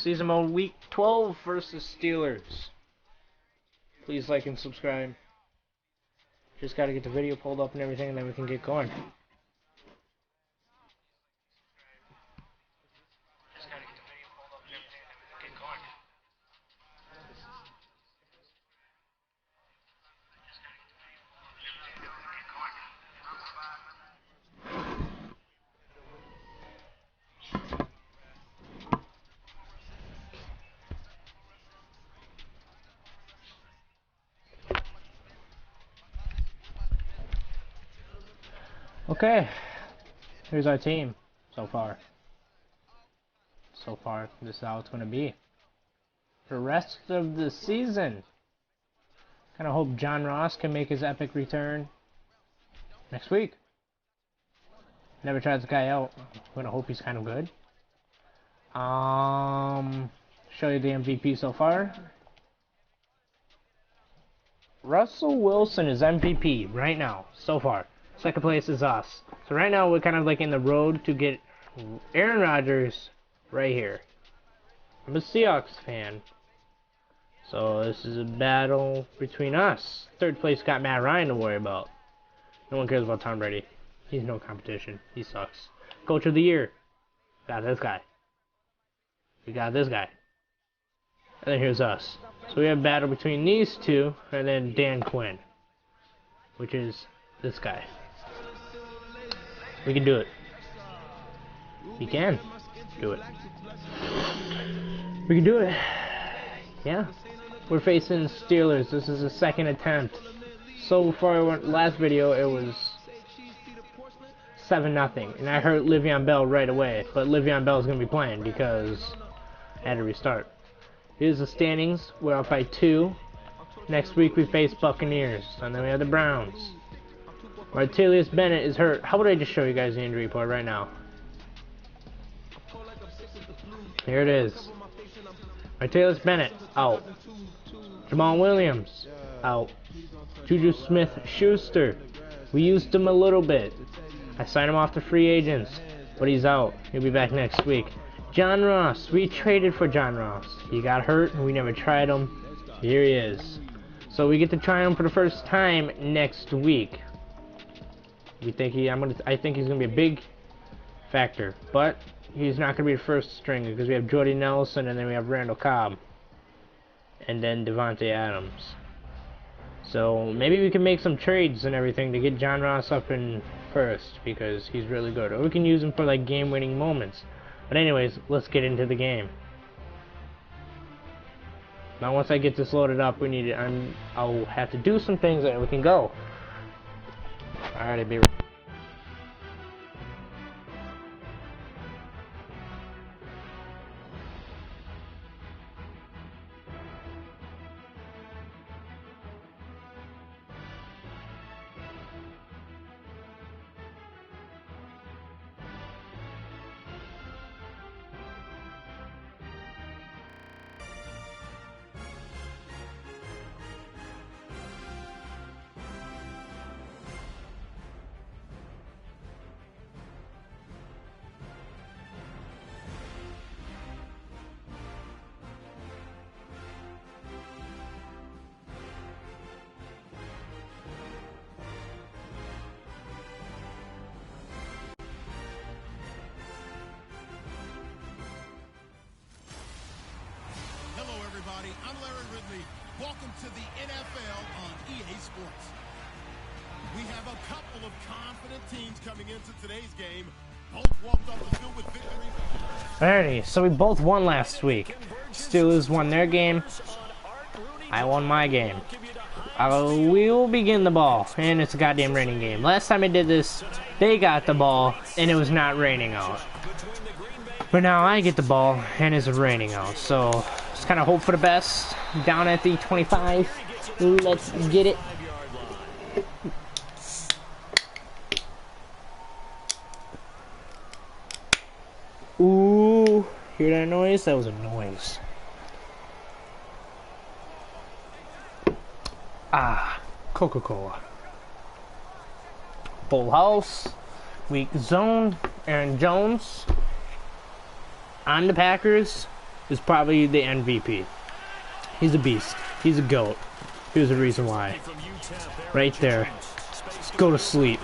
Season mode week 12 versus Steelers. Please like and subscribe. Just gotta get the video pulled up and everything, and then we can get going. Okay, here's our team so far. This is how it's going to be. For the rest of the season, kind of hope John Ross can make his epic return next week. Never tried this guy out. I'm going to hope he's kind of good. Show you the MVP so far. Russell Wilson is MVP right now, so far. Second place is us. So right now we're kind of like in the road to get Aaron Rodgers right here. I'm a Seahawks fan. So this is a battle between us. Third place got Matt Ryan to worry about. No one cares about Tom Brady. He's no competition. He sucks. Coach of the year. Got this guy. We got this guy. And then here's us. So we have a battle between these two and then Dan Quinn, which is this guy. We can do it. We can do it. We can do it. Yeah. We're facing Steelers. This is the second attempt. So far, last video, it was 7-0. And I hurt Le'Veon Bell right away. But Le'Veon Bell is going to be playing because I had to restart. Here's the standings. We're up by 2. Next week, we face Buccaneers. And then we have the Browns. Martellus Bennett is hurt. How about I just show you guys the injury report right now? Here it is. Martellus Bennett, out. Jamal Williams, out. Juju Smith-Schuster, we used him a little bit. I signed him off to free agents, but he's out. He'll be back next week. John Ross, we traded for John Ross. He got hurt, and we never tried him. Here he is. So we get to try him for the first time next week. I think he's gonna be a big factor, but he's not gonna be the first stringer because we have Jordy Nelson and then we have Randall Cobb, and then Devontae Adams. So maybe we can make some trades and everything to get John Ross up in first because he's really good, or we can use him for like game-winning moments. But anyways, let's get into the game. Now once I get this loaded up, I'll have to do some things and we can go. Alright, be right. I'm Larry Ridley. Welcome to the NFL on EA Sports. We have a couple of confident teams coming into today's game. Both walked off the field with victory. Alrighty, so we both won last week. Steelers won their game. I won my game. We will begin the ball, and it's a goddamn raining game. Last time I did this, they got the ball, and it was not raining out. But now I get the ball, and it's raining out. So just kind of hope for the best. Down at the 25. Let's get it. Ooh, hear that noise? That was a noise. Ah, Coca-Cola. Full house. Weak zone. Aaron Jones. On the Packers. is probably the MVP. He's a beast. He's a GOAT. Here's the reason why. Right there. Just go to sleep.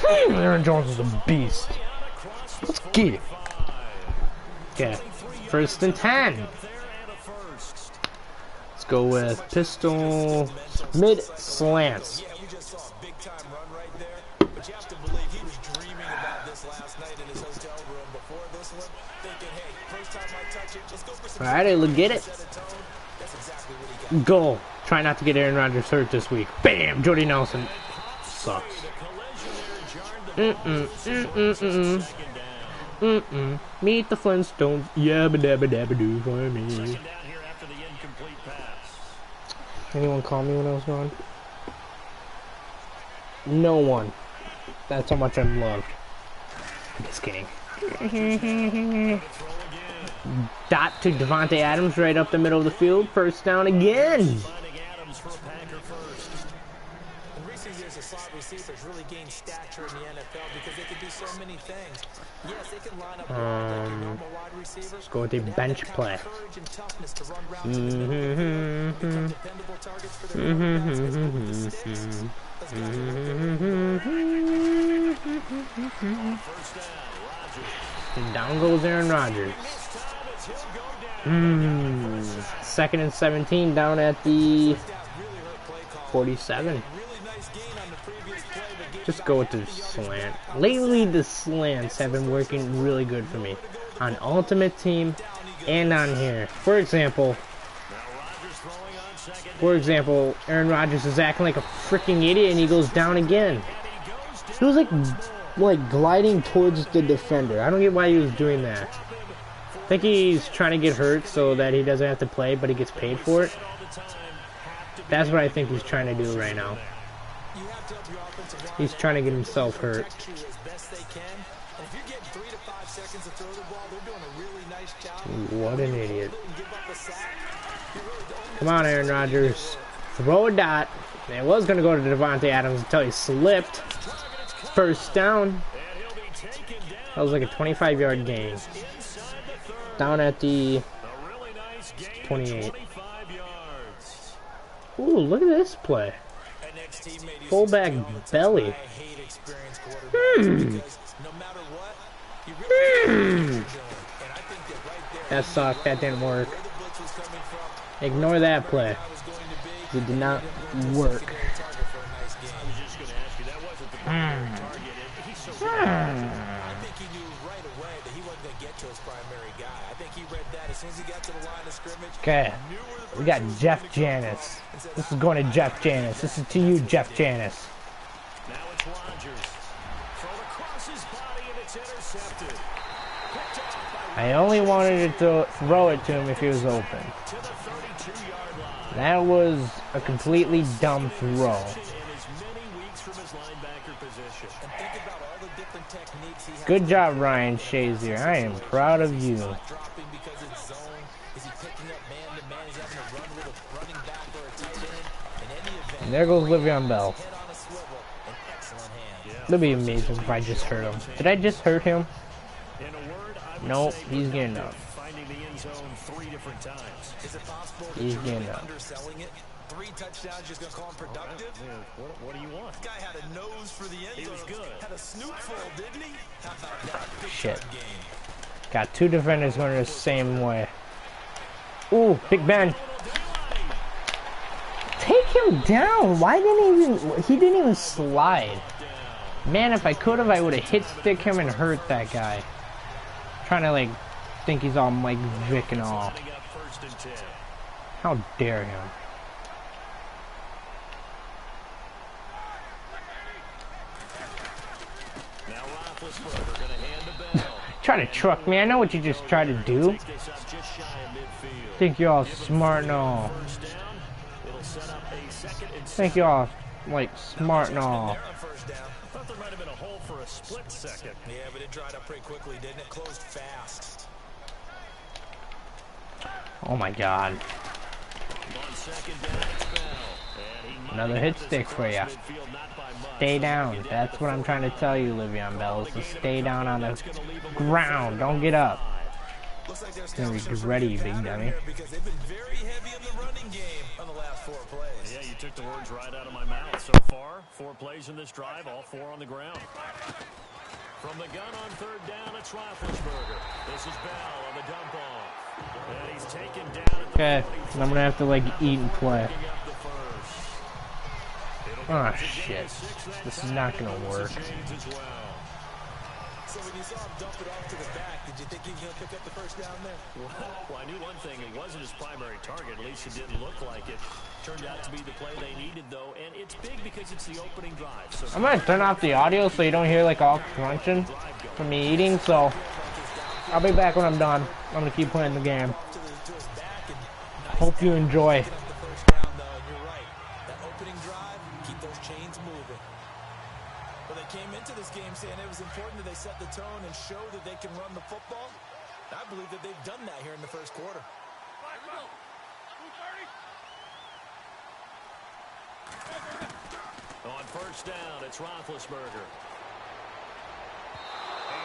Aaron Jones is a beast. Let's get it. Okay. 1st and 10. Let's go with pistol mid slants. Alright, look, get it. Goal. Try not to get Aaron Rodgers hurt this week. Bam! Jordy Nelson sucks. Meet the Flintstones. Yabba dabba dabba do for me. Anyone call me when I was gone? No one. That's how much I'm loved. Just kidding. Dot to Devontae Adams right up the middle of the field. 1st down again. In recent years, the slot receivers really gained stature in the NFL because they can do so many things. Yes, they can line up like your normal wide receivers. Let's go with a bench play. Courage and toughness to run routes in the middle. Become dependable targets for their quarterbacks with the sticks. Let's get And down goes Aaron Rodgers. 2nd and 17 down at the 47. Just go with the slant. Lately, the slants have been working really good for me on Ultimate Team and on here. For example, Aaron Rodgers is acting like a freaking idiot and he goes down again. He was like gliding towards the defender. I don't get why he was doing that. I think he's trying to get hurt so that he doesn't have to play, but he gets paid for it. That's what I think he's trying to do right now. He's trying to get himself hurt. What an idiot. Come on, Aaron Rodgers. Throw a dot. It was going to go to Devontae Adams until he slipped. 1st down. That was like a 25-yard gain. Down at the 28. Ooh, look at this play. Fullback belly. That sucked. That didn't work. Ignore that play. It did not work. Okay, we got Jeff Janis. This is going to Jeff Janis. This is to you, Jeff Janis. Now it's Rodgers. Throw across his body and it's intercepted. I only wanted to throw it to him if he was open. That was a completely dumb throw. Good job, Ryan Shazier. I am proud of you. And there goes Le'Veon Bell. It'll be amazing if I just hurt him. Did I just hurt him? Nope, he's getting up. He's getting up. 3 touchdowns, just gonna call him productive. What do you want? This guy had a nose for the end zone. He was good. Had a snootful, didn't he? How about that? Big shit. game. Got 2 defenders going the same way. Ooh, Big Ben. Take him down. Why didn't he didn't even slide. Man, if I could have, I would have hit stick him and hurt that guy. Trying to like think he's all Mike Vick and all. How dare him. Try to truck me. I know what you just tried to do. Think you're all smart and all. Think you're all like smart and all. Thought there might have been a hole for a split second. Yeah, but it dried up pretty quickly, didn't it? Closed fast. Oh my god. Another hit stick for you. Stay down. That's what I'm trying to tell you, Le'Veon Bell, is to stay down on the ground. Don't get up. Looks like they're It's gonna be establishing a gritty, pretty good big pattern dummy. here because they've been very heavy in the running game on the last 4 plays. Yeah, you took the words right out of my mouth. So far, 4 plays in this drive, all 4 on the ground. From the gun on 3rd down, it's Roethlisberger. This is Bell on the dump off. And he's taken down at the Okay, and I'm gonna have to like eat and play. Oh shit, this is not gonna work. So when you saw him dump it off to the back, did you think he was going to pick up the first down there? Well, I knew one thing. It wasn't his primary target. At least it didn't look like it. Turned out to be the play they needed, though. And it's big because it's the opening drive. So I'm gonna turn off the audio so you don't hear like all crunching from me eating. So I'll be back when I'm done. I'm gonna keep playing the game. Hope you enjoy. Came into this game saying it was important that they set the tone and show that they can run the football. I believe that they've done that here in the first quarter. On 1st down, it's Roethlisberger.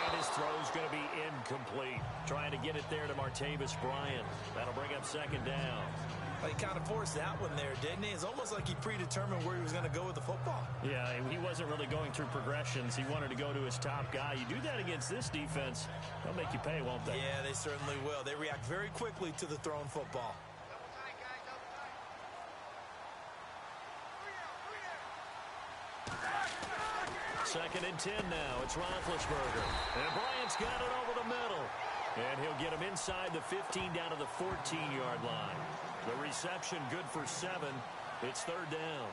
And his throw's going to be incomplete. Trying to get it there to Martavis Bryant. That'll bring up 2nd down. Well, he kind of forced that one there, didn't he? It's almost like he predetermined where he was going to go with the football. Yeah, he wasn't really going through progressions. He wanted to go to his top guy. You do that against this defense, they'll make you pay, won't they? Yeah, they certainly will. They react very quickly to the thrown football. Second and 10 now. It's Roethlisberger. And Bryant's got it over the middle. And he'll get him inside the 15 down to the 14-yard line. The reception good for 7. It's 3rd down.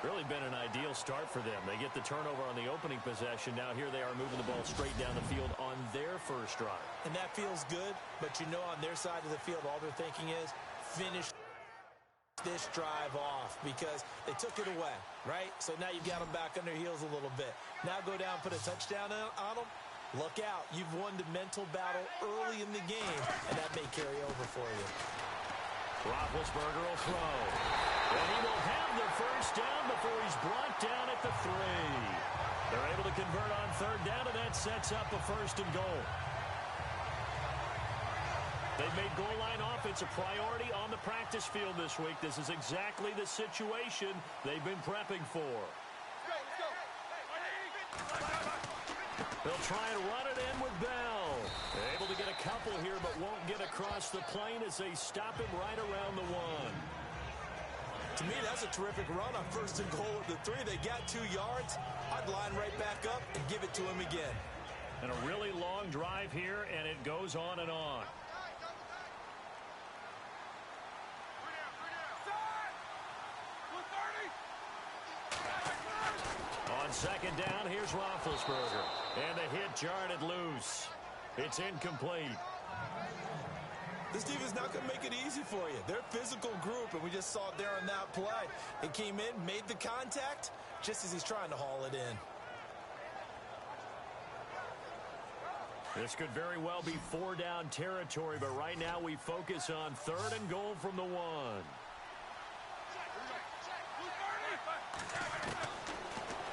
Really been an ideal start for them. They get the turnover on the opening possession. Now here they are moving the ball straight down the field on their first drive. And that feels good, but you know on their side of the field all they're thinking is finish this drive off because they took it away, right? So now you've got them back on their heels a little bit. Now go down, put a touchdown on them. Look out. You've won the mental battle early in the game, and that may carry over for you. Roethlisberger will throw. And he will have the first down before he's brought down at the 3. They're able to convert on 3rd down, and that sets up a 1st and goal. They've made goal line offense a priority on the practice field this week. This is exactly the situation they've been prepping for. They'll try and run it in with Bell. Able to get a couple here, but won't get across the plane as they stop him right around the 1. To me, that's a terrific run on 1st and goal at the 3. They got 2 yards. I'd line right back up and give it to him again. And a really long drive here, and it goes on and on. On 2nd down, here's Roethlisberger. And the hit jarred it loose. It's incomplete. This team is not going to make it easy for you. They're a physical group, and we just saw it there on that play. It came in, made the contact, just as he's trying to haul it in. This could very well be 4-down territory, but right now we focus on 3rd and goal from the 1.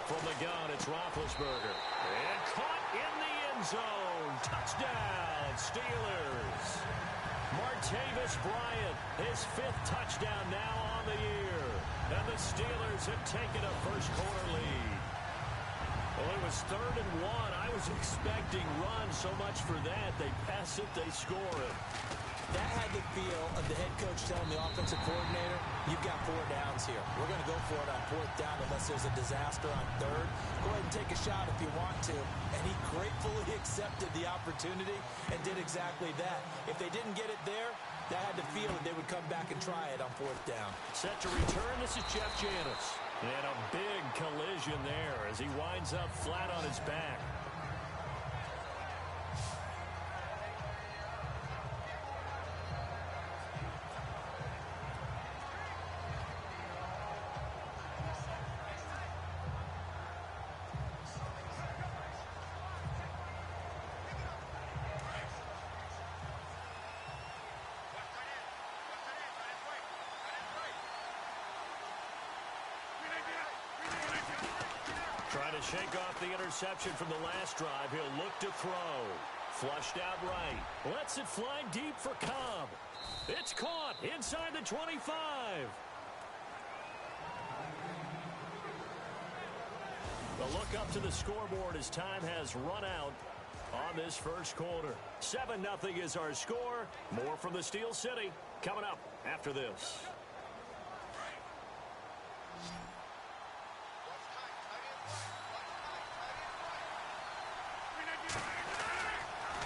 From the gun, it's Roethlisberger. And caught in the end zone. Touchdown, Steelers. Martavis Bryant, his 5th touchdown now on the year. And the Steelers have taken a first quarter lead. Well, it was 3rd and 1. I was expecting runs so much for that. They pass it, they score it. That had the feel of the head coach telling the offensive coordinator, you've got 4 downs here. We're going to go for it on 4th down unless there's a disaster on 3rd. Go ahead and take a shot if you want to. And he gratefully accepted the opportunity and did exactly that. If they didn't get it there, that had the feel that they would come back and try it on 4th down. Set to return, this is Jeff Janis. And a big collision there as he winds up flat on his back. Trying to shake off the interception from the last drive. He'll look to throw. Flushed out right. Lets it fly deep for Cobb. It's caught inside the 25. The look up to the scoreboard as time has run out on this first quarter. 7-0 is our score. More from the Steel City coming up after this.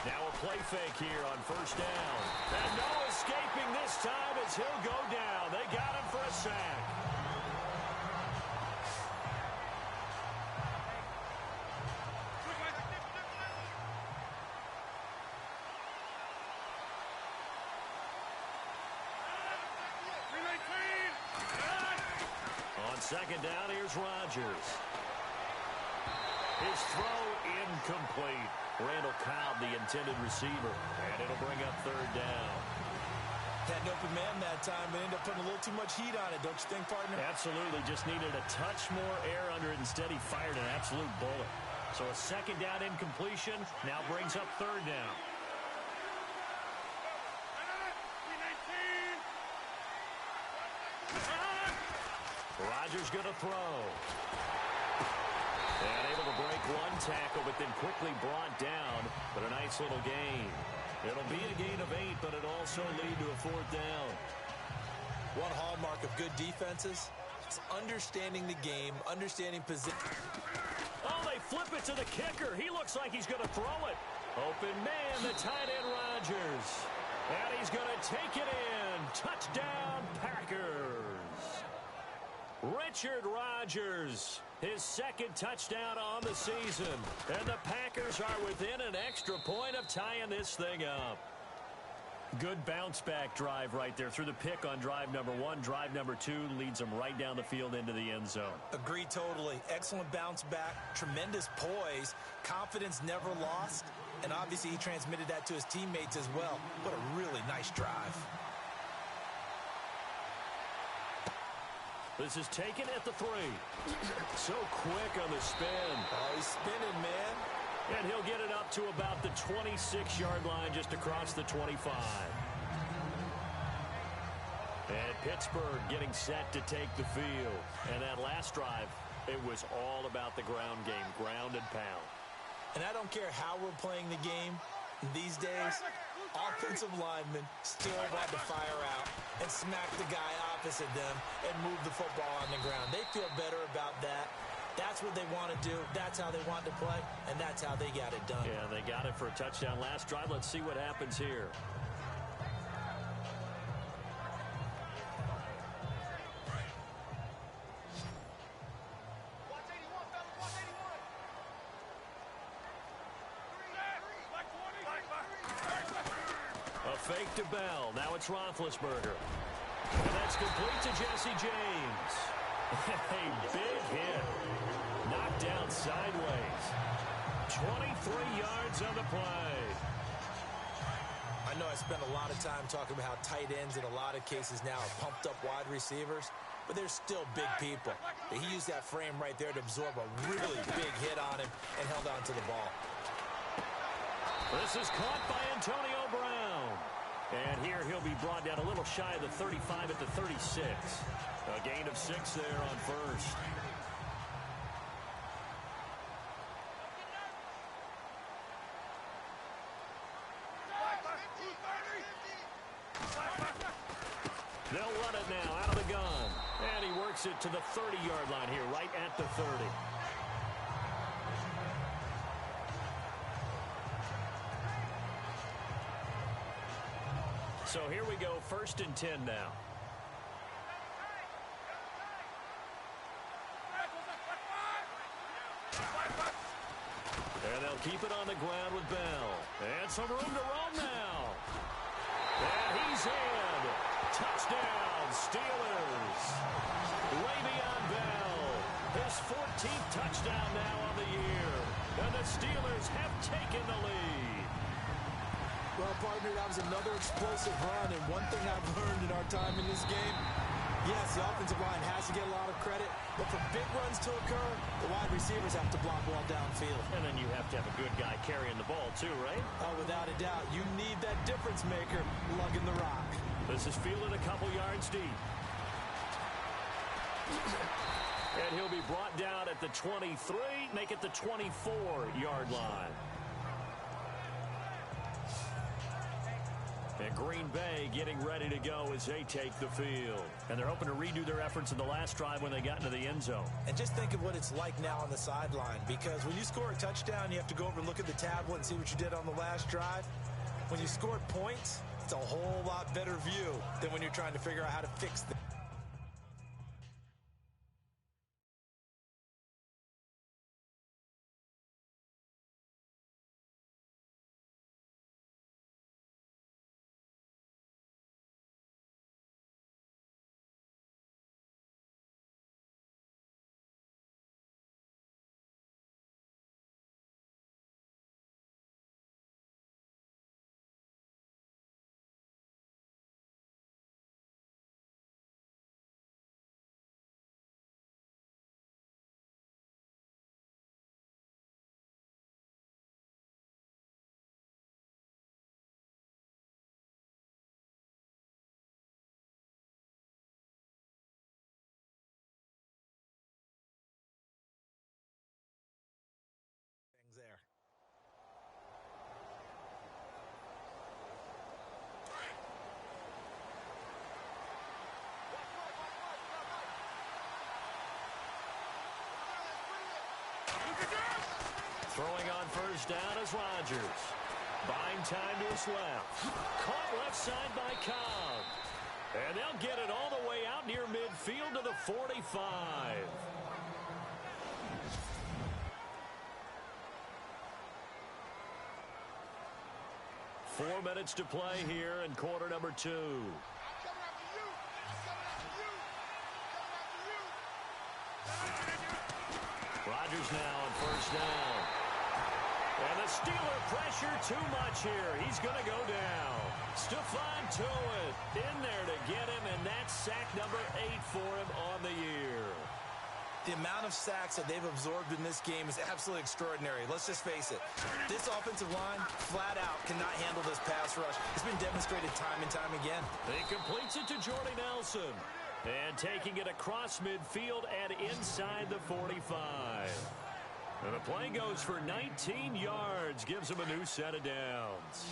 Now a play fake here on first down. And no escaping this time as he'll go down. They got him for a sack. On second down, here's Rodgers. His throw incomplete. Randall Cobb, the intended receiver. And it'll bring up third down. Had an open man that time, but ended up putting a little too much heat on it, don't you think, partner? Absolutely. Just needed a touch more air under it. Instead, he fired an absolute bullet. So a second down incompletion now brings up third down. Rodgers going to throw. And able to break one tackle, but then quickly brought down. But a nice little gain. It'll be a gain of 8, but it'll also lead to a fourth down. One hallmark of good defenses is understanding the game, understanding position. Oh, they flip it to the kicker. He looks like he's going to throw it. Open man, the tight end Rodgers. And he's going to take it in. Touchdown, Packers. Richard Rodgers, his second touchdown on the season. And the Packers are within an extra point of tying this thing up. Good bounce-back drive right there through the pick on drive number 1. Drive number 2 leads them right down the field into the end zone. Agreed totally. Excellent bounce back, tremendous poise, confidence never lost, and obviously he transmitted that to his teammates as well. What a really nice drive. This is taken at the 3. So quick on the spin. Oh, he's spinning, man. And he'll get it up to about the 26-yard line just across the 25. And Pittsburgh getting set to take the field. And that last drive, it was all about the ground game, ground and pound. And I don't care how we're playing the game these days, offensive linemen still want to fire out and smack the guy opposite them and move the football on the ground. They feel better about that. That's what they want to do. That's how they want to play, and that's how they got it done. Yeah, they got it for a touchdown last drive. Let's see what happens here. A fake to Bell. Now it's Roethlisberger. And that's complete to Jesse James. A big hit. Knocked down sideways. 23 yards on the play. I know I spent a lot of time talking about how tight ends in a lot of cases now are pumped up wide receivers, but they're still big people. He used that frame right there to absorb a really big hit on him and held on to the ball. This is caught by Antonio Brown. And here he'll be brought down a little shy of the 35 at the 36. A gain of 6 there on first. They'll run it now out of the gun. And he works it to the 30-yard line here, right at the 30. So here we go, 1st and 10 now. And they'll keep it on the ground with Bell. And some room to roam now. And he's in. Touchdown, Steelers. Le'Veon Bell. His 14th touchdown now on the year. And the Steelers have taken the lead. Well, partner, that was another explosive run, and one thing I've learned in our time in this game, Yes, the offensive line has to get a lot of credit, but for big runs to occur, the wide receivers have to block well downfield. And then you have to have a good guy carrying the ball too, right? Oh, without a doubt. You need that difference maker lugging the rock. This is fielded a couple yards deep. And he'll be brought down at the 23, make it the 24-yard line. And Green Bay getting ready to go as they take the field. And they're hoping to redo their efforts in the last drive when they got into the end zone. And just think of what it's like now on the sideline, because when you score a touchdown, you have to go over and look at the tablet and see what you did on the last drive. When you scored points, it's a whole lot better view than when you're trying to figure out how to fix things. There. Throwing on first down is Rodgers. Buying time to his left. Caught left side by Cobb. And they'll get it all the way out near midfield to the 45. Four minutes to play here in quarter number 2. Rodgers now on first down. And the Steeler pressure too much here. He's going to go down. Stephon Tuitt in there to get him, and that's sack number 8 for him on the year. The amount of sacks that they've absorbed in this game is absolutely extraordinary. Let's just face it. This offensive line, flat out, cannot handle this pass rush. It's been demonstrated time and time again. He completes it to Jordy Nelson. And taking it across midfield and inside the 45. And the play goes for 19 yards. Gives him a new set of downs.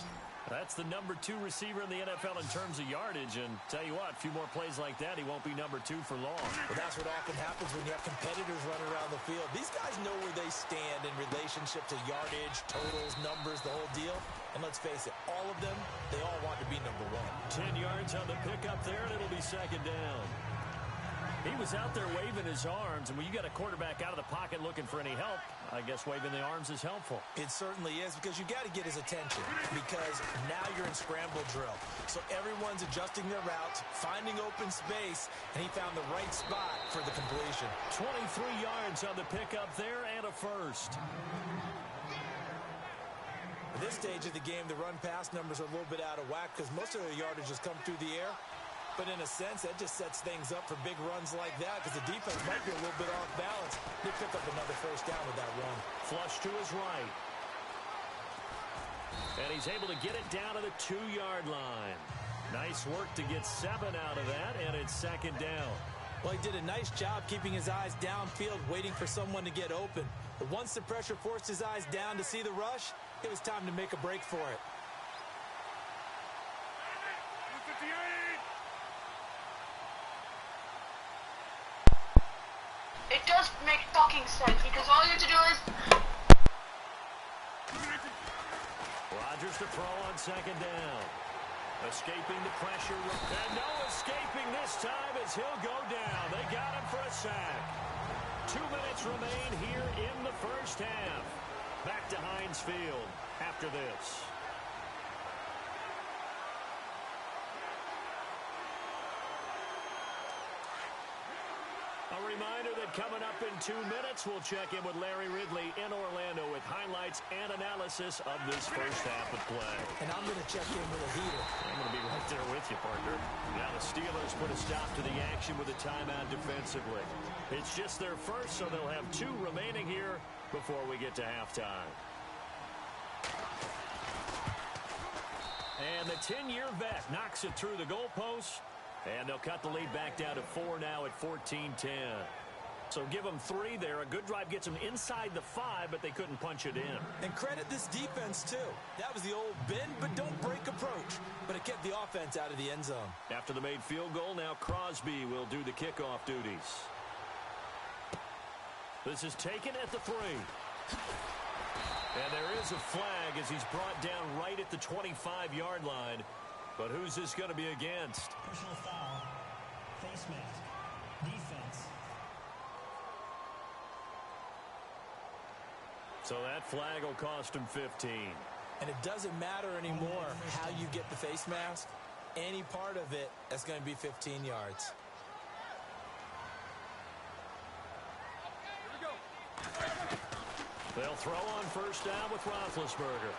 That's the number 2 receiver in the NFL in terms of yardage. And tell you what, a few more plays like that, he won't be number 2 for long. Well, that's what often happens when you have competitors running around the field. These guys know where they stand in relationship to yardage, totals, numbers, the whole deal. And let's face it, all of them, they all want to be number 1. 10 yards on the pickup there, and it'll be second down. He was out there waving his arms, and when you got a quarterback out of the pocket looking for any help, I guess waving the arms is helpful. It certainly is, because you got to get his attention, because now you're in scramble drill. So everyone's adjusting their routes, finding open space, and he found the right spot for the completion. 23 yards on the pickup there and a first. At this stage of the game, the run-pass numbers are a little bit out of whack because most of their yardage has come through the air. But in a sense, that just sets things up for big runs like that because the defense might be a little bit off balance. They pick up another first down with that run. Flush to his right. And he's able to get it down to the 2-yard line. Nice work to get 7 out of that, and it's second down. Well, he did a nice job keeping his eyes downfield, waiting for someone to get open. But once the pressure forced his eyes down to see the rush, it was time to make a break for it. It does make fucking sense because all you have to do is... Rodgers to throw on second down. Escaping the pressure. And no escaping this time as he'll go down. They got him for a sack. 2 minutes remain here in the first half. Back to Heinz Field after this. A reminder that coming up in 2 minutes, we'll check in with Larry Ridley in Orlando with highlights and analysis of this first half of play. And I'm going to check in with a heater. I'm going to be right there with you, partner. Now the Steelers put a stop to the action with a timeout defensively. It's just their first, so they'll have 2 remaining here before we get to halftime. And the 10-year vet knocks it through the goalpost. And they'll cut the lead back down to 4 now at 14-10. So give them 3 there. A good drive gets them inside the 5, but they couldn't punch it in. And credit this defense, too. That was the old bend but don't break approach. But it kept the offense out of the end zone. After the made field goal, now Crosby will do the kickoff duties. This is taken at the 3. And there is a flag as he's brought down right at the 25-yard line. But who's this going to be against? Personal foul, face mask, defense. So that flag will cost him 15. And it doesn't matter anymore how you get the face mask. Any part of it, that's going to be 15 yards. They'll throw on first down with Roethlisberger.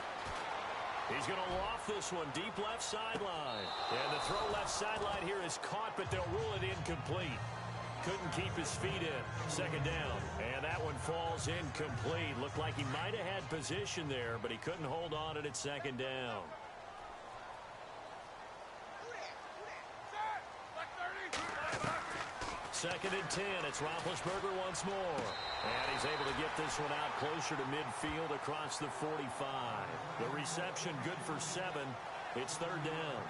He's going to loft this one deep left sideline. And the throw left sideline here is caught, but they'll rule it incomplete. Couldn't keep his feet in. Second down. And that one falls incomplete. Looked like he might have had position there, but he couldn't hold on it at second down. Second and 10. It's Roethlisberger once more. And he's able to get this one out closer to midfield across the 45. The reception good for 7. It's third down.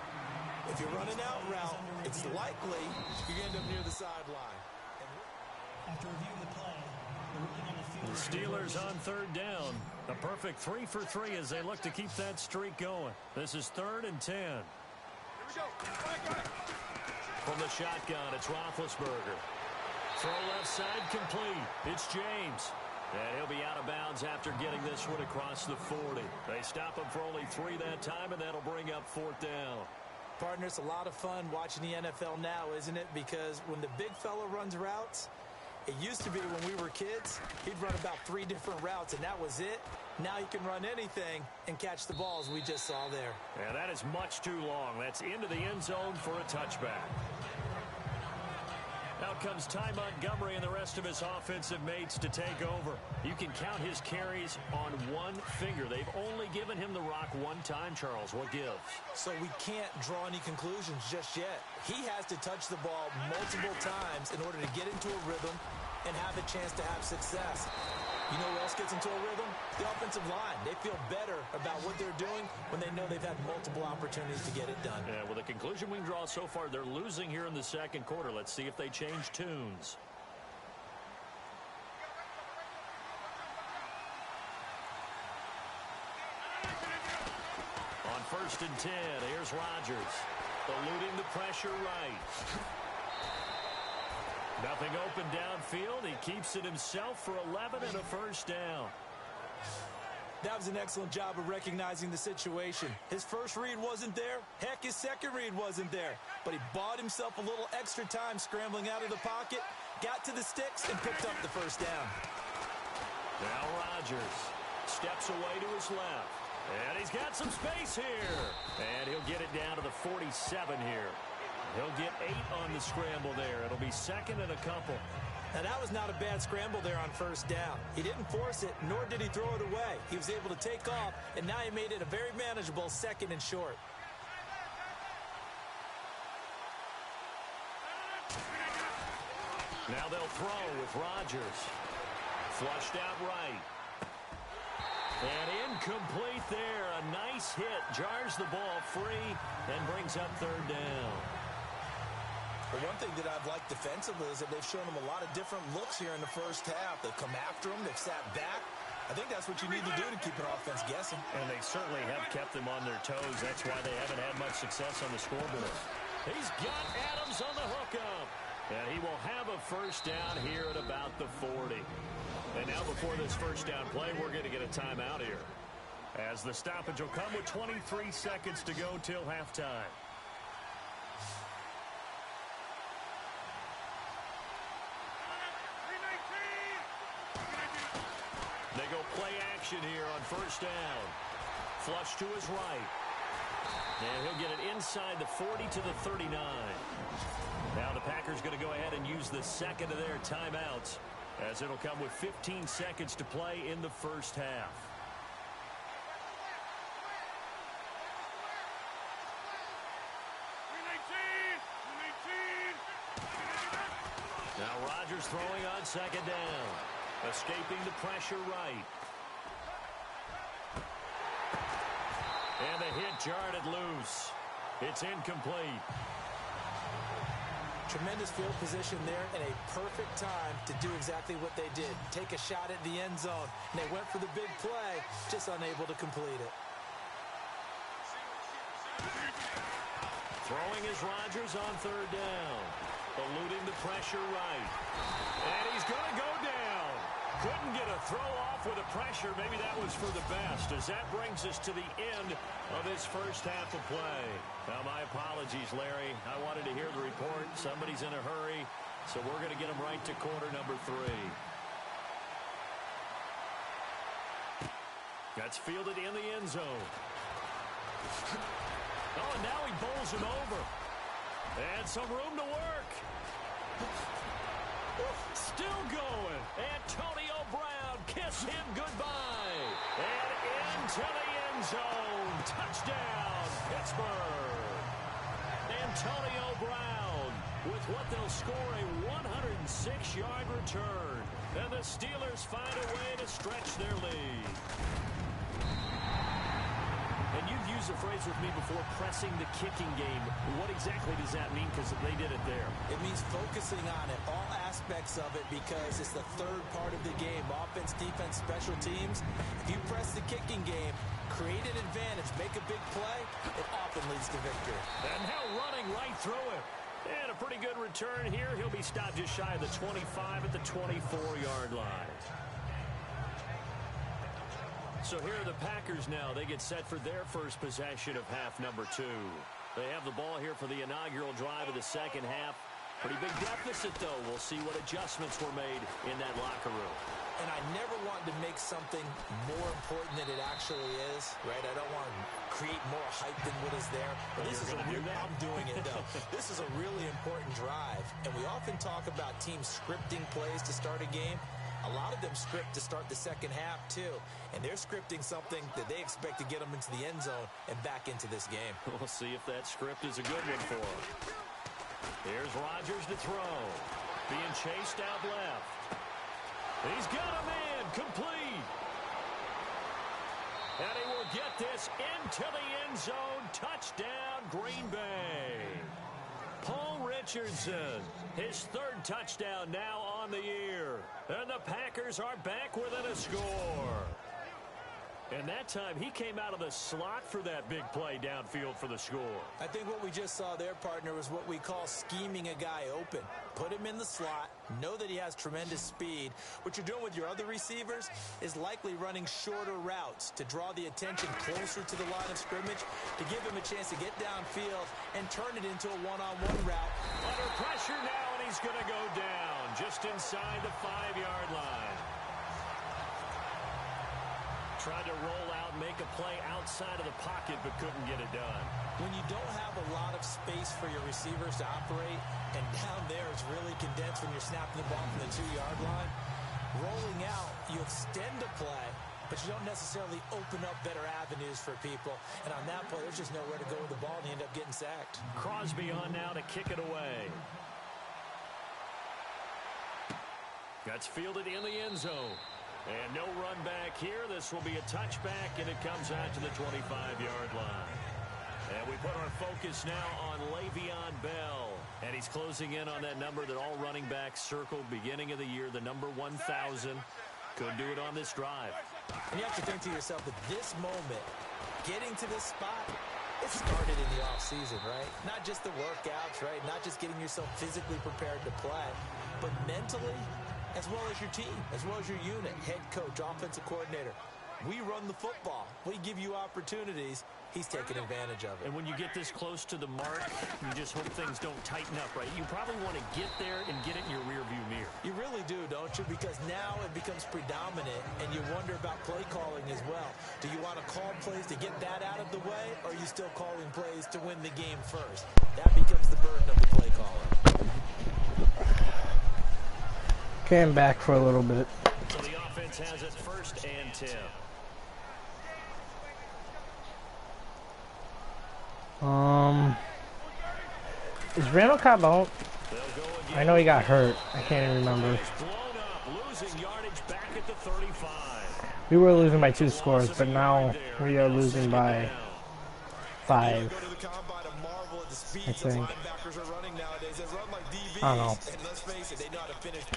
If you're running out route, it's likely you end up near the sideline. After reviewing the play, the ruling on the field. The Steelers on third down. A perfect 3 for 3 as they look to keep that streak going. This is third and 10. Here we go. From the shotgun, it's Roethlisberger. Throw left side complete. It's James. And he'll be out of bounds after getting this one across the 40. They stop him for only 3 that time, and that'll bring up fourth down. Partner, it's a lot of fun watching the NFL now, isn't it? Because when the big fella runs routes, it used to be when we were kids, he'd run about 3 different routes, and that was it. Now he can run anything and catch the balls we just saw there. And that is much too long. That's into the end zone for a touchback. Out comes Ty Montgomery and the rest of his offensive mates to take over. You can count his carries on one finger. They've only given him the rock one time, Charles. What gives? So we can't draw any conclusions just yet. He has to touch the ball multiple times in order to get into a rhythm and have a chance to have success. You know who else gets into a rhythm? The offensive line. They feel better about what they're doing when they know they've had multiple opportunities to get it done. Yeah, well, the conclusion we can draw so far, they're losing here in the second quarter. Let's see if they change tunes. On first and 10, here's Rodgers. Eluding the pressure right. Nothing open downfield. He keeps it himself for 11 and a first down. That was an excellent job of recognizing the situation. His first read wasn't there. Heck, his second read wasn't there. But he bought himself a little extra time scrambling out of the pocket, got to the sticks, and picked up the first down. Now Rodgers steps away to his left. And he's got some space here. And he'll get it down to the 47 here. He'll get 8 on the scramble there. It'll be second and a couple. Now, that was not a bad scramble there on first down. He didn't force it, nor did he throw it away. He was able to take off, and now he made it a very manageable second and short. Now they'll throw with Rodgers. Flushed out right. And incomplete there. A nice hit. Jars the ball free and brings up third down. Well, one thing that I've liked defensively is that they've shown them a lot of different looks here in the first half. They've come after them. They've sat back. I think that's what you need to do to keep an offense guessing. And they certainly have kept them on their toes. That's why they haven't had much success on the scoreboard. He's got Adams on the hookup. And he will have a first down here at about the 40. And now before this first down play, we're going to get a timeout here, as the stoppage will come with 23 seconds to go till halftime. They go play action here on first down. Flush to his right. And he'll get it inside the 40 to the 39. Now the Packers going to go ahead and use the second of their timeouts, as it'll come with 15 seconds to play in the first half. Now Rodgers throwing on second down. Escaping the pressure right. And the hit jarred it loose. It's incomplete. Tremendous field position there and a perfect time to do exactly what they did. Take a shot at the end zone. And they went for the big play, just unable to complete it. Throwing is Rodgers on third down. Eluding the pressure right. And he's going to go down. Couldn't get a throw off with the pressure. Maybe that was for the best, as that brings us to the end of this first half of play. Now, my apologies, Larry. I wanted to hear the report. Somebody's in a hurry, so we're going to get him right to quarter number 3. That's fielded in the end zone. Oh, and now he bowls him over. And some room to work. Still going. Antonio Brown, kiss him goodbye. And into the end zone. Touchdown, Pittsburgh. Antonio Brown with what they'll score a 106-yard return. And the Steelers find a way to stretch their lead. And you've used the phrase with me before, pressing the kicking game. What exactly does that mean? Because they did it there. It means focusing on it, all aspects of it, because it's the third part of the game. Offense, defense, special teams. If you press the kicking game, create an advantage, make a big play, it often leads to victory. And now running right through it. And a pretty good return here. He'll be stopped just shy of the 25 at the 24-yard line. So here are the Packers now. They get set for their first possession of half number 2. They have the ball here for the inaugural drive of the second half. Pretty big deficit, though. We'll see what adjustments were made in that locker room. And I never want to make something more important than it actually is, right? I don't want to create more hype than what is there. But this is I'm doing it, though. This is a really important drive. And we often talk about teams scripting plays to start a game. A lot of them script to start the second half, too. And they're scripting something that they expect to get them into the end zone and back into this game. We'll see if that script is a good one for them. Here's Rodgers to throw. Being chased out left. He's got a man complete. And he will get this into the end zone. Touchdown, Green Bay. Paul Richardson, his third touchdown now on the year. And the Packers are back within a score. And that time, he came out of the slot for that big play downfield for the score. I think what we just saw there, partner, was what we call scheming a guy open. Put him in the slot, know that he has tremendous speed. What you're doing with your other receivers is likely running shorter routes to draw the attention closer to the line of scrimmage, to give him a chance to get downfield and turn it into a one-on-one route. Under pressure now, and he's going to go down just inside the 5-yard line. Tried to roll out, make a play outside of the pocket, but couldn't get it done. When you don't have a lot of space for your receivers to operate, and down there it's really condensed when you're snapping the ball from the 2-yard line, rolling out, you extend the play, but you don't necessarily open up better avenues for people. And on that play, there's just nowhere to go with the ball, and you end up getting sacked. Crosby on now to kick it away. That's fielded in the end zone. And no run back here. This will be a touchback, and it comes out to the 25-yard line. And we put our focus now on Le'Veon Bell. And he's closing in on that number that all running backs circled beginning of the year, the number 1,000. Couldn't do it on this drive. And you have to think to yourself, at this moment, getting to this spot, it started in the offseason, right? Not just the workouts, right? Not just getting yourself physically prepared to play, but mentally, as well as your team, as well as your unit, head coach, offensive coordinator. We run the football. We give you opportunities. He's taking advantage of it. And when you get this close to the mark, you just hope things don't tighten up, right? You probably want to get there and get it in your rearview mirror. You really do, don't you? Because now it becomes predominant, and you wonder about play calling as well. Do you want to call plays to get that out of the way, or are you still calling plays to win the game first? That becomes the burden of the play caller. Came back for a little bit. So the offense has it 1st and 10. Is Randall Cobb out? I know he got hurt. I can't even remember. We were losing by 2 scores, but now we are losing by 5. I think. I don't know.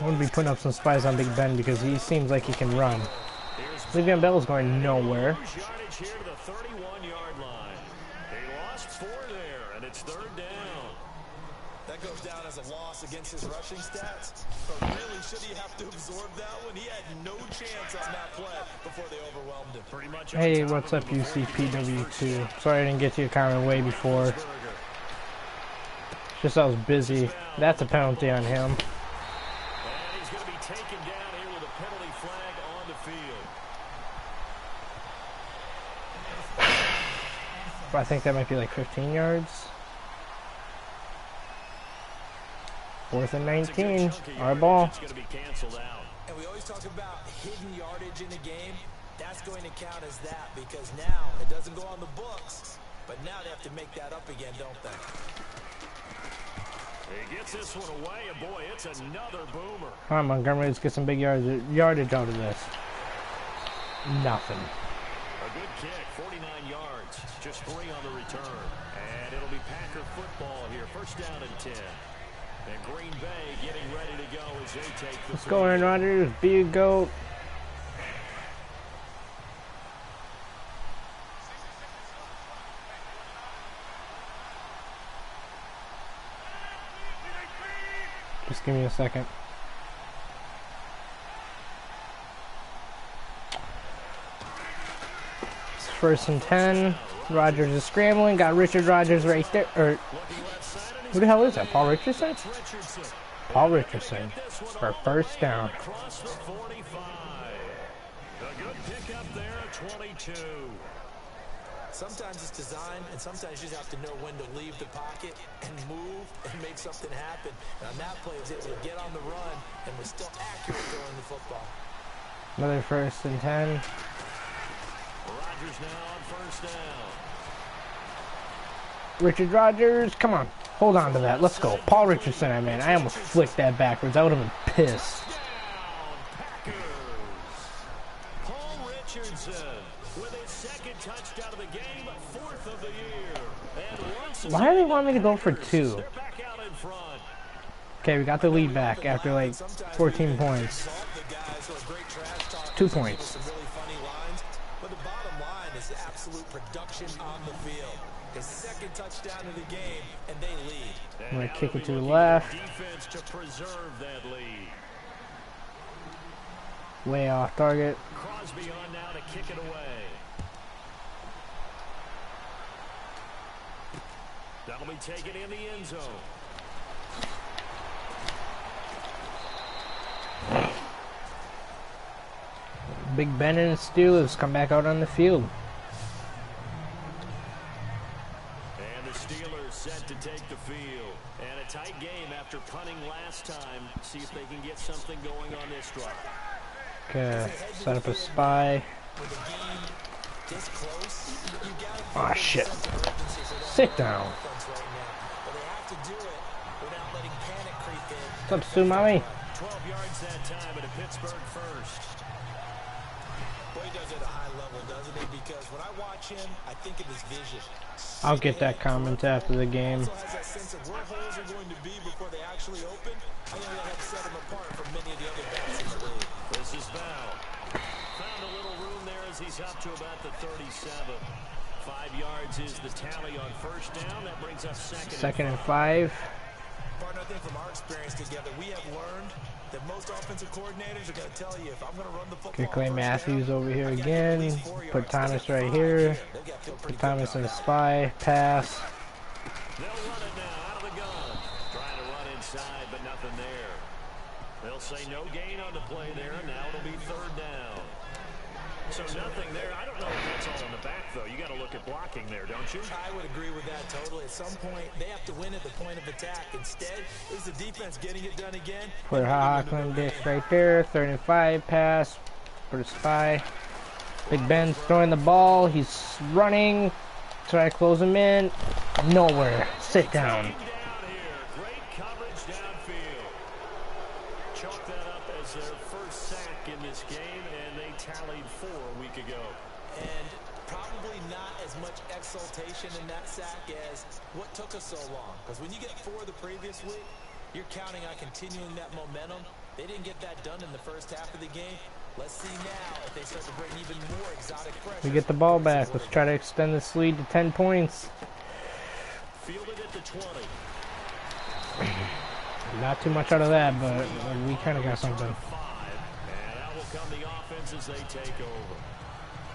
I'm going to be putting up some spies on Big Ben because he seems like he can run. Le'Veon Bell's going nowhere. It's 3rd down. That goes down as a loss against his rushing stats. But really, should he have to absorb that one? He had no chance on that play before they overwhelmed him. Pretty much. Hey, what's up, UCPW2? Sorry I didn't get to your comment way before. Just I was busy. That's a penalty on him. And he's going to be taken down here with a penalty flag on the field. I think that might be like 15 yards. 4th and 19. Our ball. And we always talk about hidden yardage in a game. That's going to count as that because now it doesn't go on the books, but now they have to make that up again, don't they? He gets this one away, and boy, it's another boomer. Come on, Montgomery, let's get some big yardage out of this. Nothing. A good kick, 49 yards, just 3 on the return. And it'll be Packer football here, 1st down and 10. And Green Bay getting ready to go as they take the Let's go, Aaron Rodgers, be a goat. Just give me a second. It's 1st and 10. Rodgers is scrambling. Got Richard Rodgers right there. Or who the hell is that? Paul Richardson? Paul Richardson for 1st down. A good pick up there at 22. Sometimes it's designed, and sometimes you just have to know when to leave the pocket and move and make something happen. And on that play, he was able to get on the run and was still accurate throwing the football. Another 1st and 10. Rodgers now on 1st down. Richard Rodgers, come on. Hold on to that. Let's go. Paul Richardson, I mean. I almost flicked that backwards. I would have been pissed. Paul Richardson with his 2nd touchdown of the game, 4th of the year. And why do they want me to go for 2? Okay, we got the lead back after like 14 points. 2 points. But the bottom line is absolute production on the field. His 2nd touchdown of the game, and they lead. I'm going to kick it to the left. Defense to preserve that lead. Way off target. Crosby on now to kick it away. That'll be taken in the end zone. Big Ben and the Steelers come back out on the field. And the Steelers set to take the field. And a tight game after punting last time. See if they can get something going on this drive. Okay, set up a spy. Oh shit. Sit down. What's up, Sue Mommy? 12 yards that time at a Pittsburgh first. Boy, he does it at a high level, doesn't he? Because when I watch him, I think of his vision. I'll get that comment after the game. Also has that sense of where holes are going to be before they actually open. I think that helps set him apart from many of the other backs in the league. This is Bell. Found a little room there as he's up to about the 37. 5 yards is the tally on 1st down. That brings us 2nd and 5. Partner, I think from our experience together, we have learned that most offensive coordinators are going to tell you, if I'm going to run the football Okay, Clay on first Matthews down, over here I gotta get at again. least 4 Put yards. Thomas They get right 5 here. They got to feel pretty Put good Thomas about in the that. spy. Pass. They'll run it now out of the gun. Trying to run inside, but nothing there. They'll say no gain on the play there. Now it'll be third down. So nothing there. I don't know if that's all in the back, though. You got to look at blocking there, don't you? I would agree with that totally. At some point, they have to win at the point of attack. Instead, is the defense getting it done again? Put Clem Dish right there. 3rd and 5. Pass. For the spy. Big Ben's throwing the ball. He's running. Try to close him in. Nowhere. Sit down. Great coverage downfield. Chalk that up as their first sack in this game, and they tallied 4 a week ago. And probably not as much exultation in that sack as what took us so long. Because when you get 4 the previous week, you're counting on continuing that momentum. They didn't get that done in the first half of the game. Let's see now if they start to bring even more exotic pressure. We get the ball back. Let's try to extend this lead to 10 points. Fielded at the 20. Not too much out of that, but we kind of got something. 5, and out will come the offense as they take over.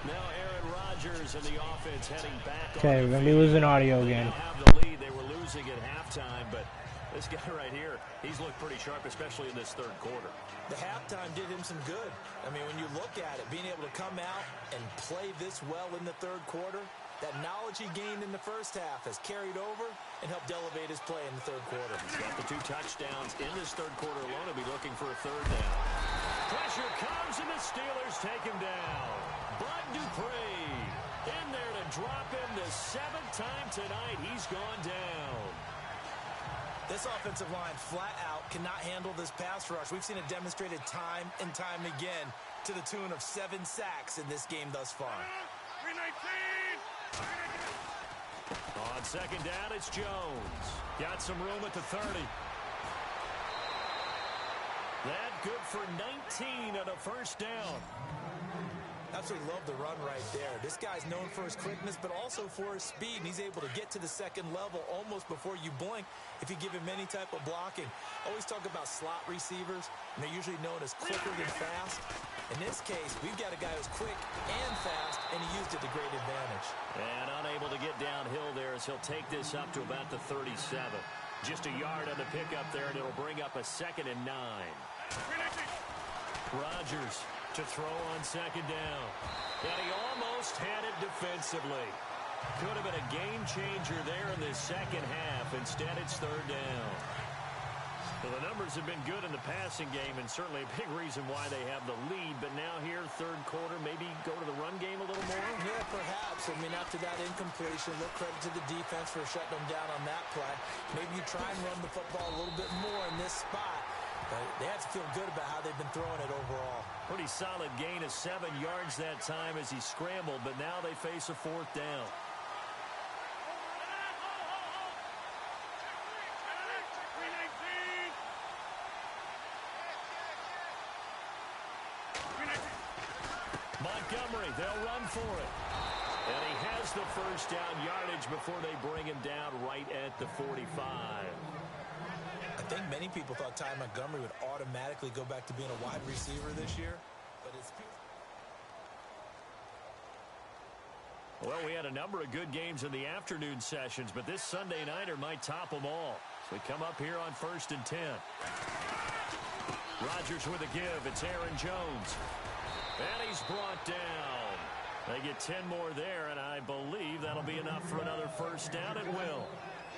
Now Aaron Rodgers and the offense heading back. Okay, we're going to be losing audio again. They have the lead. They were losing at halftime, but this guy right here, he's looked pretty sharp, especially in this 3rd quarter. The halftime did him some good. I mean, when you look at it, being able to come out and play this well in the 3rd quarter, that knowledge he gained in the first half has carried over and helped elevate his play in the 3rd quarter. He's got the 2 touchdowns in this 3rd quarter alone. He'll be looking for a 3rd down. Pressure comes, and the Steelers take him down. Bud Dupree in there to drop him the 7th time tonight. He's gone down. This offensive line flat out cannot handle this pass rush. We've seen it demonstrated time and time again to the tune of 7 sacks in this game thus far. On 2nd down, it's Jones. Got some room at the 30. That good for 19 on a 1st down. Absolutely love the run right there. This guy's known for his quickness, but also for his speed, and he's able to get to the 2nd level almost before you blink if you give him any type of blocking. Always talk about slot receivers, and they're usually known as quicker than fast. In this case, we've got a guy who's quick and fast, and he used it to great advantage. And unable to get downhill there as he'll take this up to about the 37. Just a yard on the pickup there, and it'll bring up a 2nd and 9. Rodgers to throw on 2nd down. And he almost had it defensively. Could have been a game changer there in the 2nd half. Instead, it's 3rd down. Well, the numbers have been good in the passing game, and certainly a big reason why they have the lead. But now here, 3rd quarter, maybe go to the run game a little more? Yeah, perhaps. I mean, after that incompletion, look, credit to the defense for shutting them down on that play. Maybe you try and run the football a little bit more in this spot. But they have to feel good about how they've been throwing it overall. Pretty solid gain of 7 yards that time as he scrambled, but now they face a 4th down. Montgomery, they'll run for it. And he has the 1st down yardage before they bring him down right at the 45. I think many people thought Ty Montgomery would automatically go back to being a wide receiver this year, but it's... Well, we had a number of good games in the afternoon sessions, but this Sunday nighter might top them all. So we come up here on 1st and 10. Rodgers with a give. It's Aaron Jones. And he's brought down. They get 10 more there, and I believe that'll be enough for another 1st down. It will.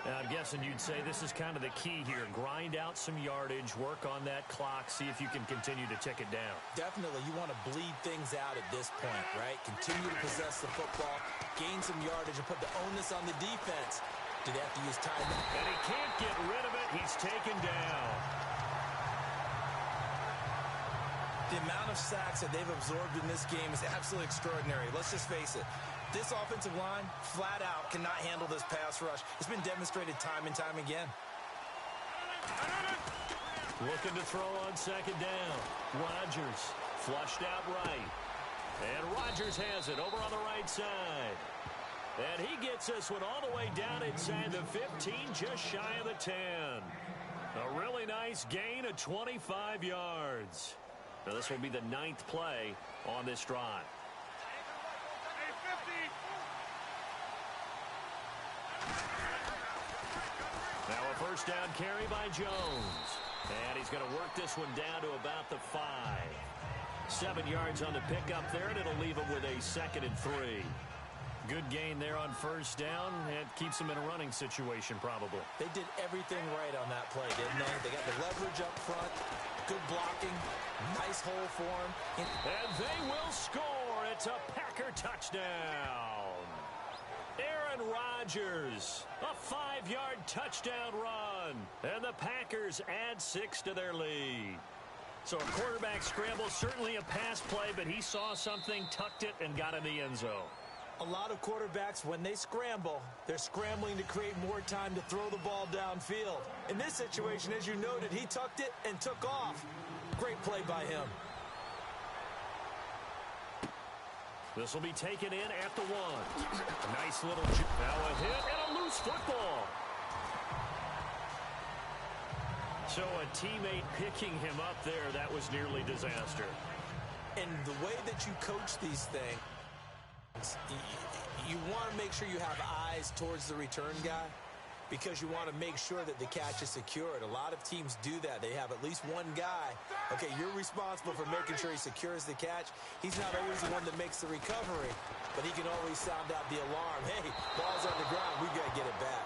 Now, I'm guessing you'd say this is kind of the key here. Grind out some yardage, work on that clock, see if you can continue to tick it down. Definitely, you want to bleed things out at this point, right? Continue to possess the football, gain some yardage, and put the onus on the defense. Do they have to use time? And he can't get rid of it. He's taken down. The amount of sacks that they've absorbed in this game is absolutely extraordinary. Let's just face it. This offensive line, flat out, cannot handle this pass rush. It's been demonstrated time and time again. Looking to throw on 2nd down. Rodgers flushed out right. And Rodgers has it over on the right side. And he gets this one all the way down inside the 15, just shy of the 10. A really nice gain of 25 yards. Now this will be the 9th play on this drive. Now a first down carry by Jones. And he's going to work this one down to about the 5. 7 yards on the pickup there, and it'll leave him with a 2nd and 3. Good gain there on first down. It keeps them in a running situation probably. They did everything right on that play, didn't they? They got the leverage up front, good blocking, nice hole for him. And they will score. It's a Packer touchdown. Aaron Rodgers, a 5-yard touchdown run. And the Packers add 6 to their lead. So a quarterback scramble, certainly a pass play, but he saw something, tucked it, and got in the end zone. A lot of quarterbacks, when they scramble, they're scrambling to create more time to throw the ball downfield. In this situation, as you noted, he tucked it and took off. Great play by him. This will be taken in at the 1. A nice little now a hit and a loose football. So a teammate picking him up there, that was nearly disaster. And the way that you coach these things, you want to make sure you have eyes towards the return guy because you want to make sure that the catch is secured. A lot of teams do that. They have at least one guy. Okay, you're responsible for making sure he secures the catch. He's not always the one that makes the recovery, but he can always sound out the alarm. Hey, ball's on the ground. We got to get it back.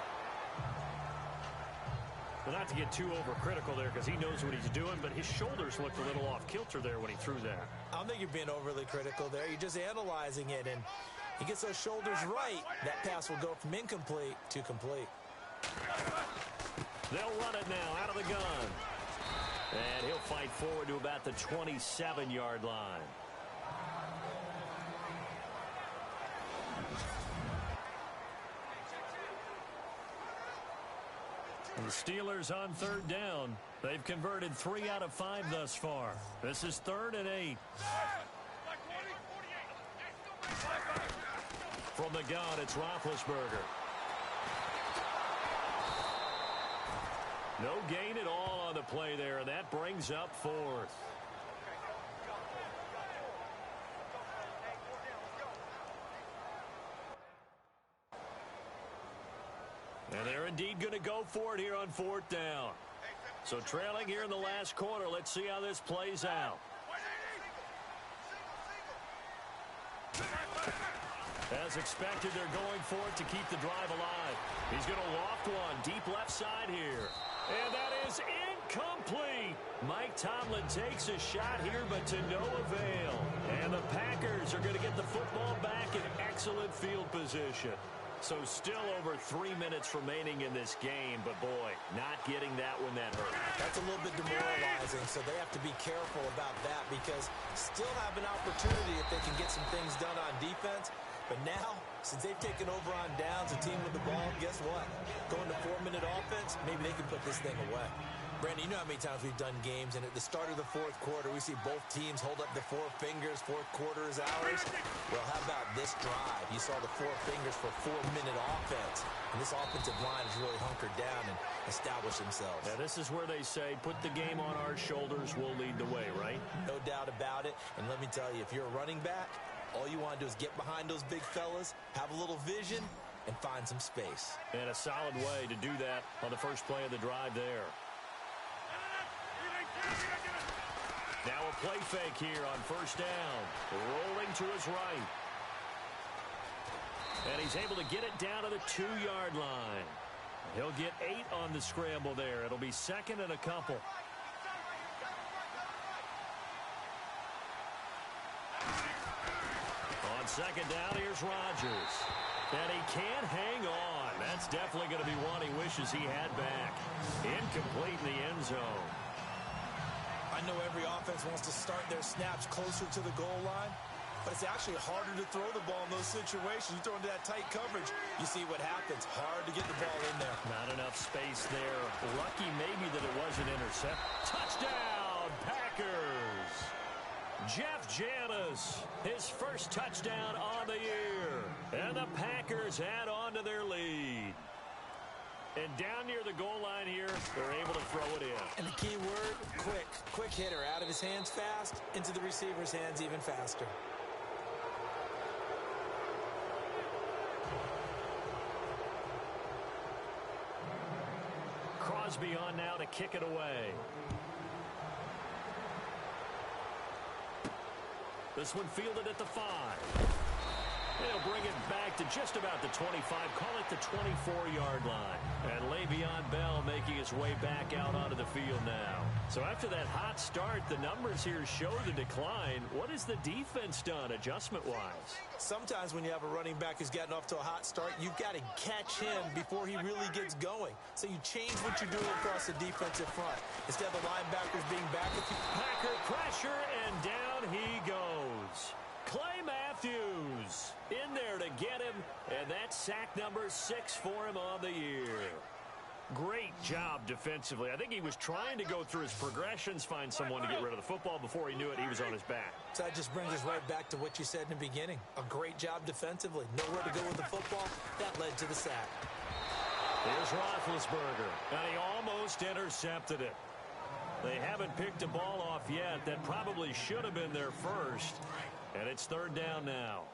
Well, not to get too overcritical there because he knows what he's doing, but his shoulders looked a little off kilter there when he threw that. I don't think you're being overly critical there. You're just analyzing it, and he gets those shoulders right. That pass will go from incomplete to complete. They'll run it now out of the gun. And he'll fight forward to about the 27-yard line. And the Steelers on 3rd down. They've converted 3 out of 5 thus far. This is 3rd and 8. From the gun, it's Roethlisberger. No gain at all on the play there, and that brings up 4th. And they're indeed going to go for it here on 4th down. So trailing here in the last quarter. Let's see how this plays out. As expected, they're going for it to keep the drive alive. He's going to loft one deep left side here. And that is incomplete. Mike Tomlin takes a shot here, but to no avail. And the Packers are going to get the football back in excellent field position. So still over 3 minutes remaining in this game, but boy, not getting that one that hurt. That's a little bit demoralizing, so they have to be careful about that because still have an opportunity if they can get some things done on defense. But now, since they've taken over on downs, a team with the ball, guess what? Going to 4-minute offense, maybe they can put this thing away. Brandon, you know how many times we've done games, and at the start of the 4th quarter, we see both teams hold up the 4 fingers, 4th quarter is ours. Well, how about this drive? You saw the 4 fingers for 4-minute offense, and this offensive line has really hunkered down and established themselves. Now, this is where they say, put the game on our shoulders, we'll lead the way, right? No doubt about it, and let me tell you, if you're a running back, all you want to do is get behind those big fellas, have a little vision, and find some space. And a solid way to do that on the first play of the drive there. Now a play fake here on 1st down. Rolling to his right. And he's able to get it down to the 2-yard line. He'll get 8 on the scramble there. It'll be 2nd and a couple. On 2nd down, here's Rodgers. And he can't hang on. That's definitely going to be one he wishes he had back. Incomplete in the end zone. I know every offense wants to start their snaps closer to the goal line, but it's actually harder to throw the ball in those situations. You throw into that tight coverage, you see what happens. Hard to get the ball in there. Not enough space there. Lucky maybe that it wasn't intercept. Touchdown, Packers! Jeff Janis, his first touchdown on the year. And the Packers add on to their lead. And down near the goal line here, they're able to throw it in. And the key word, quick. Quick hitter. Out of his hands fast, into the receiver's hands even faster. Crosby on now to kick it away. This one fielded at the 5. They'll bring it back to just about the 25, call it the 24-yard line. And Le'Veon Bell making his way back out onto the field now. So after that hot start, the numbers here show the decline. What has the defense done adjustment-wise? Sometimes when you have a running back who's gotten off to a hot start, you've got to catch him before he really gets going. So you change what you're doing across the defensive front. Instead of the linebackers being back at you. Packer pressure, and down he goes. Clay Matthews in there to get him, and that's sack number 6 for him on the year. Great job defensively. I think he was trying to go through his progressions, find someone to get rid of the football. Before he knew it, he was on his back. So that just brings us right back to what you said in the beginning. A great job defensively. Nowhere to go with the football. That led to the sack. Here's Roethlisberger, and he almost intercepted it. They haven't picked a ball off yet. That probably should have been their first. And it's 3rd down now.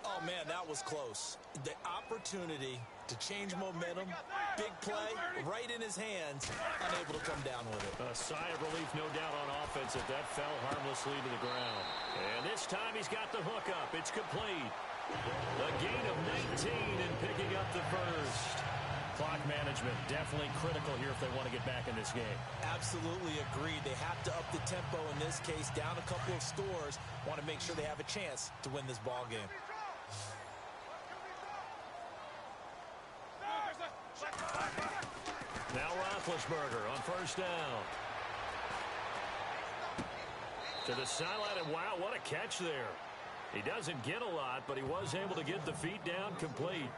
Oh, man, that was close. The opportunity to change momentum, big play, right in his hands, unable to come down with it. A sigh of relief, no doubt, on offense if that fell harmlessly to the ground. And this time he's got the hook up. It's complete. A gain of 19 and picking up the first. Clock management definitely critical here if they want to get back in this game. Absolutely agreed. They have to up the tempo in this case, down a couple of scores. Want to make sure they have a chance to win this ball game. Now Roethlisberger on 1st down. To the sideline, and wow, what a catch there. He doesn't get a lot, but he was able to get the feet down complete.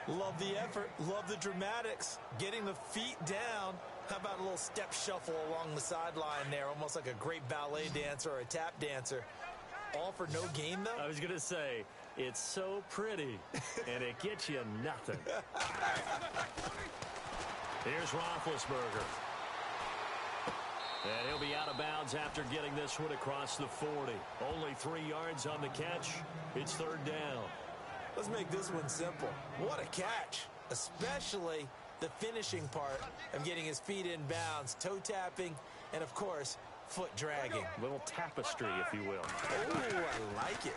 Love the effort. Love the dramatics. Getting the feet down. How about a little step shuffle along the sideline there? Almost like a great ballet dancer or a tap dancer. All for no gain, though? I was going to say, it's so pretty, and it gets you nothing. Here's Roethlisberger. And he'll be out of bounds after getting this one across the 40. Only 3 yards on the catch. It's 3rd down. Let's make this one simple. What a catch, especially the finishing part of getting his feet in bounds, toe tapping, and, of course, foot dragging. Little tapestry, if you will. Oh, I like it.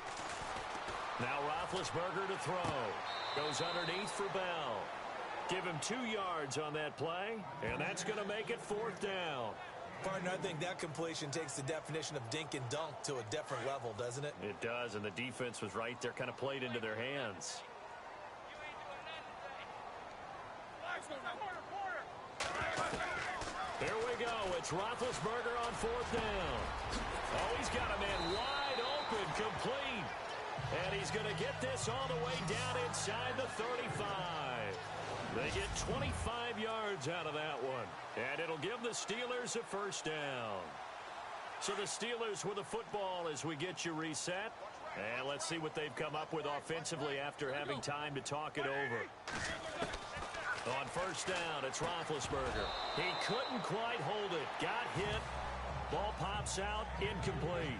Now Roethlisberger to throw. Goes underneath for Bell. Give him 2 yards on that play, and that's going to make it 4th down. Partner, I think that completion takes the definition of dink and dunk to a different level, doesn't it? It does, and the defense was right there, kind of played into their hands. Here we go. It's Roethlisberger on 4th down. Oh, he's got a man wide open, complete. And he's going to get this all the way down inside the 35. They get 25 yards out of that one. And it'll give the Steelers a 1st down. So the Steelers with the football as we get you reset. And let's see what they've come up with offensively after having time to talk it over. On 1st down, it's Roethlisberger. He couldn't quite hold it. Got hit. Ball pops out, incomplete.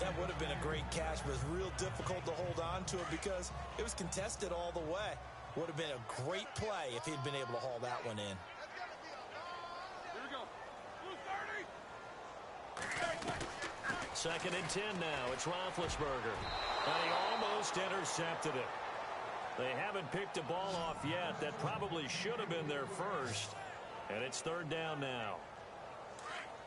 That would have been a great catch, but it's real difficult to hold on to it because it was contested all the way. Would have been a great play if he'd been able to haul that one in. 2nd and 10 now. It's Roethlisberger. And he almost intercepted it. They haven't picked a ball off yet. That probably should have been their first. And it's 3rd down now.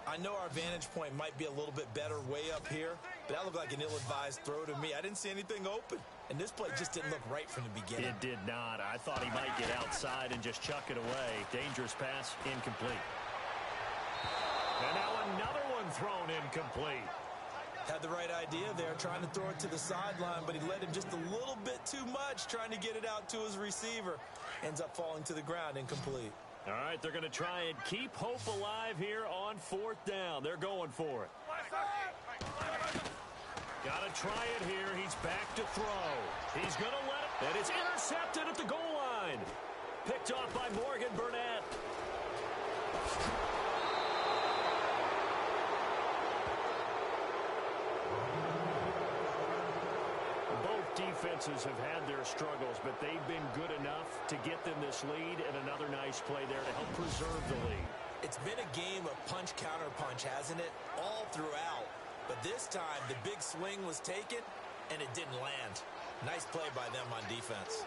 I know our vantage point might be a little bit better way up here, but that looked like an ill-advised throw to me. I didn't see anything open, and this play just didn't look right from the beginning. It did not. I thought he might get outside and just chuck it away. Dangerous pass, incomplete. And now another one thrown incomplete. Had the right idea there, trying to throw it to the sideline, but he led him just a little bit too much, trying to get it out to his receiver. Ends up falling to the ground, incomplete. All right, they're going to try and keep hope alive here on 4th down. They're going for it. Got to try it here. He's back to throw. He's going to let it. And it's intercepted at the goal line. Picked off by Morgan Burnett. Both defenses have had their struggles, but they've been good enough to get them this lead, and another nice play there to help preserve the lead. It's been a game of punch-counter-punch, hasn't it? All throughout. But this time, the big swing was taken, and it didn't land. Nice play by them on defense.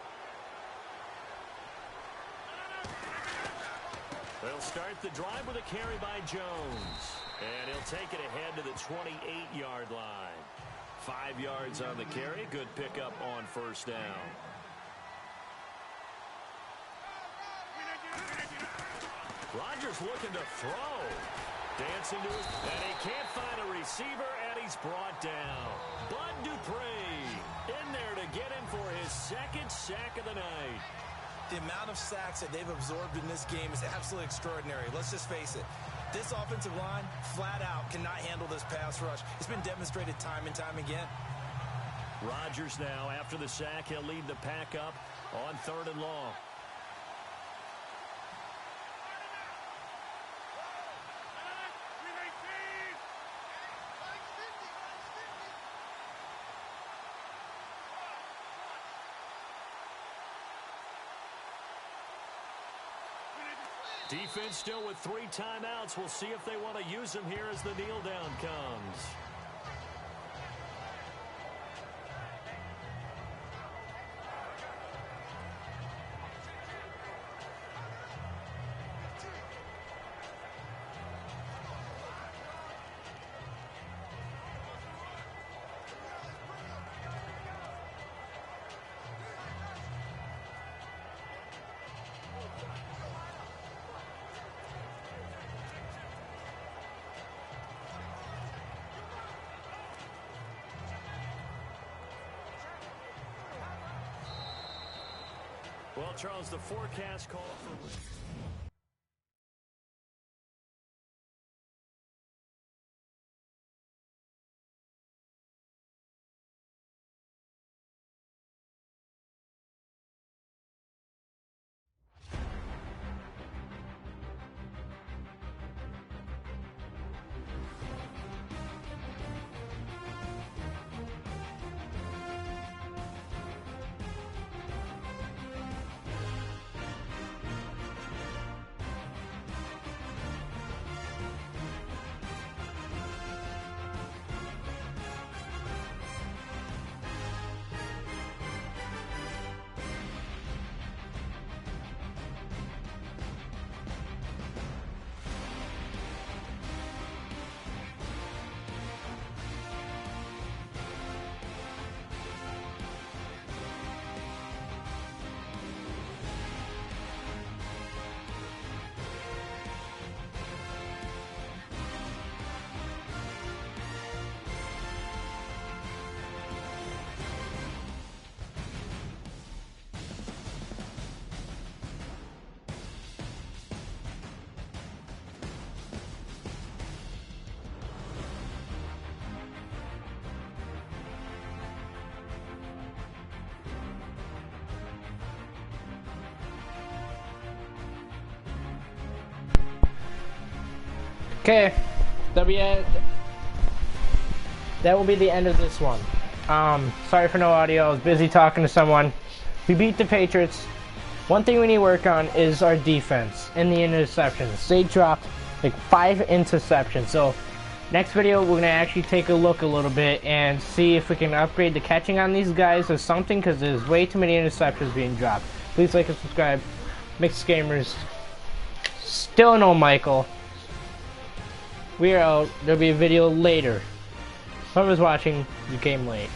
They'll start the drive with a carry by Jones. And he'll take it ahead to the 28-yard line. 5 yards on the carry. Good pickup on first down. Rodgers looking to throw. Dancing to his, and he can't find a receiver, and he's brought down. Bud Dupree in there to get him for his second sack of the night. The amount of sacks that they've absorbed in this game is absolutely extraordinary. Let's just face it. This offensive line, flat out, cannot handle this pass rush. It's been demonstrated time and time again. Rodgers now, after the sack, he'll lead the pack up on 3rd and long. Defense still with 3 timeouts. We'll see if they want to use them here as the kneel down comes. Well, Charles, the forecast call for... Okay, that will be the end of this one. Sorry for no audio. I was busy talking to someone. We beat the Patriots. One thing we need to work on is our defense and the interceptions. They dropped like 5 interceptions. So next video, we're going to actually take a look a little bit and see if we can upgrade the catching on these guys or something, because there's way too many interceptions being dropped. Please like and subscribe. Mixed Gamers. Still no Michael. We are out. There'll be a video later. Whoever's watching, you came late.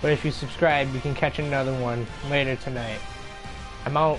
But if you subscribe, you can catch another one later tonight. I'm out.